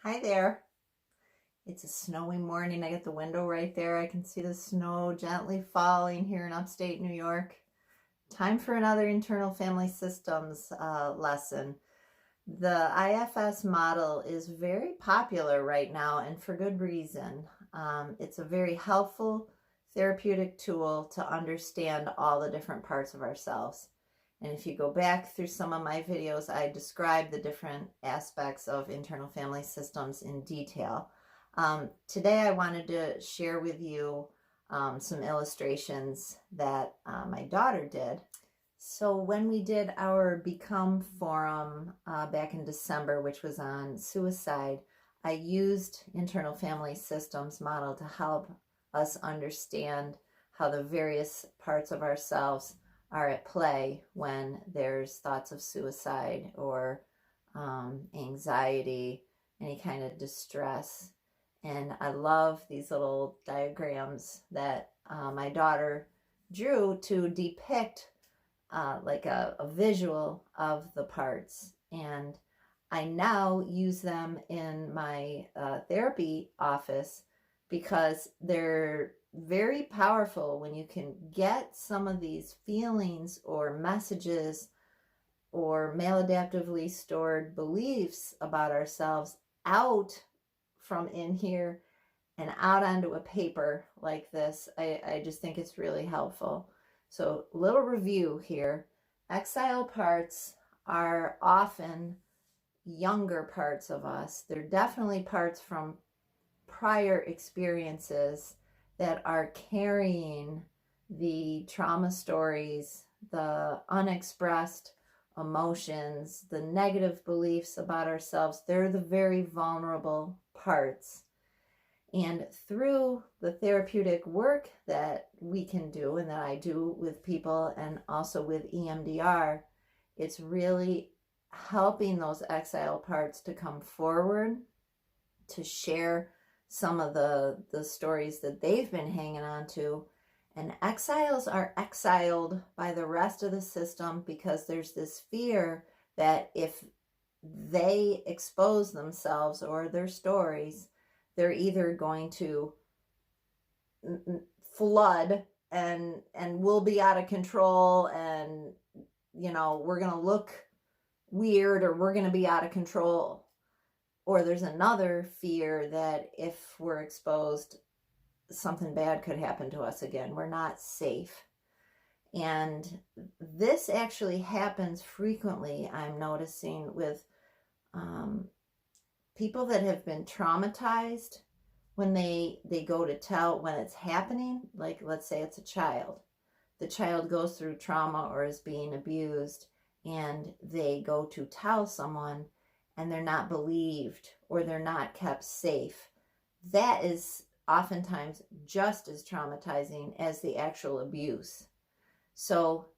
Hi there. It's a snowy morning. I got the window right there. I can see the snow gently falling here in upstate New York. Time for another internal family systems lesson. The IFS model is very popular right now and for good reason. It's a very helpful therapeutic tool to understand all the different parts of ourselves. And if you go back through some of my videos, I describe the different aspects of internal family systems in detail. Today I wanted to share with you some illustrations that my daughter did. So when we did our Become Forum back in December, which was on suicide, I used internal family systems model to help us understand how the various parts of ourselves are at play when there's thoughts of suicide or anxiety, any kind of distress. And I love these little diagrams that my daughter drew to depict like a visual of the parts. And I now use them in my therapy office because they're very powerful when you can get some of these feelings or messages or maladaptively stored beliefs about ourselves out from in here and out onto a paper like this. I just think it's really helpful. So little review here. Exile parts are often younger parts of us. They're definitely parts from prior experiences that are carrying the trauma stories, the unexpressed emotions, the negative beliefs about ourselves. They're the very vulnerable parts. And through the therapeutic work that we can do and that I do with people and also with EMDR, it's really helping those exile parts to come forward, to share some of the stories that they've been hanging on to. And exiles are exiled by the rest of the system because there's this fear that if they expose themselves or their stories, they're either going to flood and we'll be out of control, and we're going to look weird, or we're going to be out of control. Or there's another fear that if we're exposed, something bad could happen to us again. We're not safe. And this actually happens frequently, I'm noticing, with people that have been traumatized when they go to tell when it's happening. Like, let's say it's a child. The child goes through trauma or is being abused, and they go to tell someone and they're not believed or they're not kept safe. That is oftentimes just as traumatizing as the actual abuse. So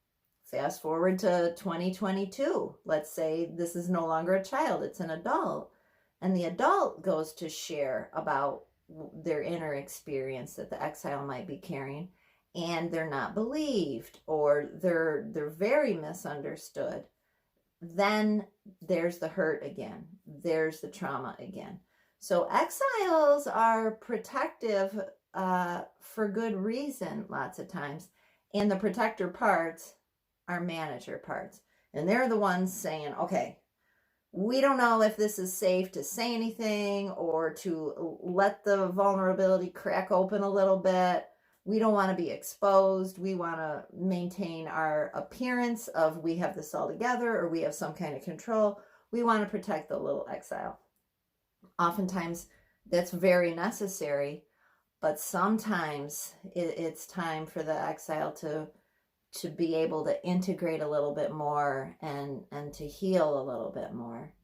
fast forward to 2022. Let's say this is no longer a child, it's an adult. And the adult goes to share about their inner experience that the exile might be carrying, and they're not believed or they're very misunderstood. Then there's the hurt again. There's the trauma again. So exiles are protective for good reason lots of times. And the protector parts are manager parts. And they're the ones saying, okay, we don't know if this is safe to say anything or to let the vulnerability crack open a little bit. We don't want to be exposed. We want to maintain our appearance of we have this all together, or we have some kind of control. We want to protect the little exile. Oftentimes that's very necessary, but sometimes it's time for the exile to be able to integrate a little bit more and to heal a little bit more.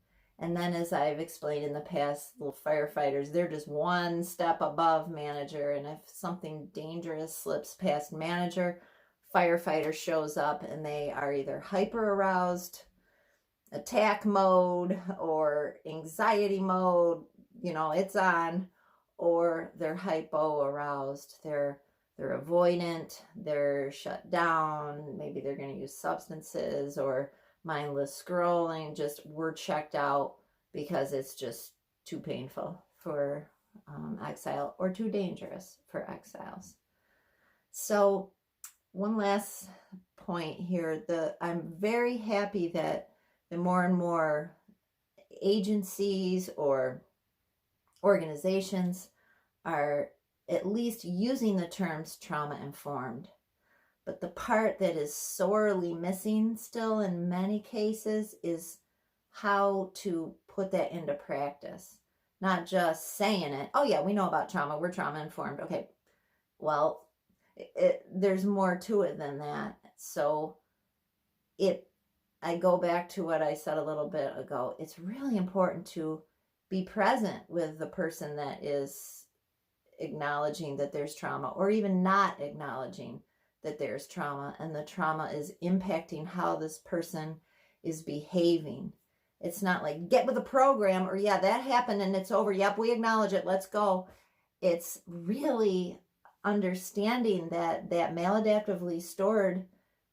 And then, as I've explained in the past, little firefighters, they're just one step above manager. And if something dangerous slips past manager, firefighter shows up and they are either hyper aroused, attack mode, or anxiety mode, it's on, or they're hypo aroused. They're avoidant, they're shut down, maybe they're going to use substances or mindless scrolling. Just we're checked out because it's just too painful for exile or too dangerous for exiles. So one last point here, I'm very happy that the more and more agencies or organizations are at least using the terms trauma informed. But the part that is sorely missing still in many cases is how to put that into practice. Not just saying it, oh yeah, we know about trauma, we're trauma informed. Okay, well, there's more to it than that. So I go back to what I said a little bit ago. It's really important to be present with the person that is acknowledging that there's trauma, or even not acknowledging that there's trauma, and the trauma is impacting how this person is behaving. It's not like get with the program, or yeah, that happened and it's over. Yep, we acknowledge it. Let's go. It's really understanding that maladaptively stored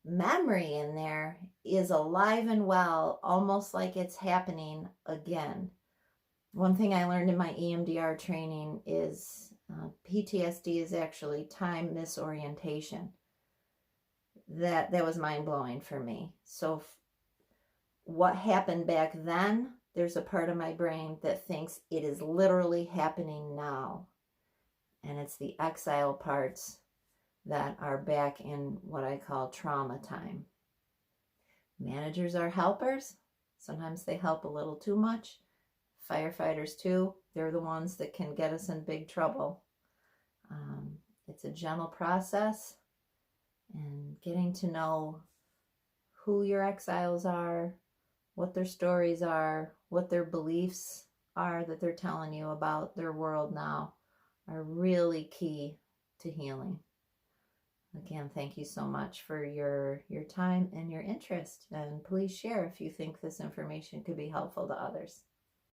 memory in there is alive and well, almost like it's happening again. One thing I learned in my EMDR training is PTSD is actually time misorientation. That was mind-blowing for me. So what happened back then, there's a part of my brain that thinks it is literally happening now. And it's the exile parts that are back in what I call trauma time. Managers are helpers. Sometimes they help a little too much. Firefighters too. They're the ones that can get us in big trouble. It's a gentle process, and getting to know who your exiles are, what their stories are, what their beliefs are that they're telling you about their world now are really key to healing. Again, thank you so much for your time and your interest. And please share if you think this information could be helpful to others.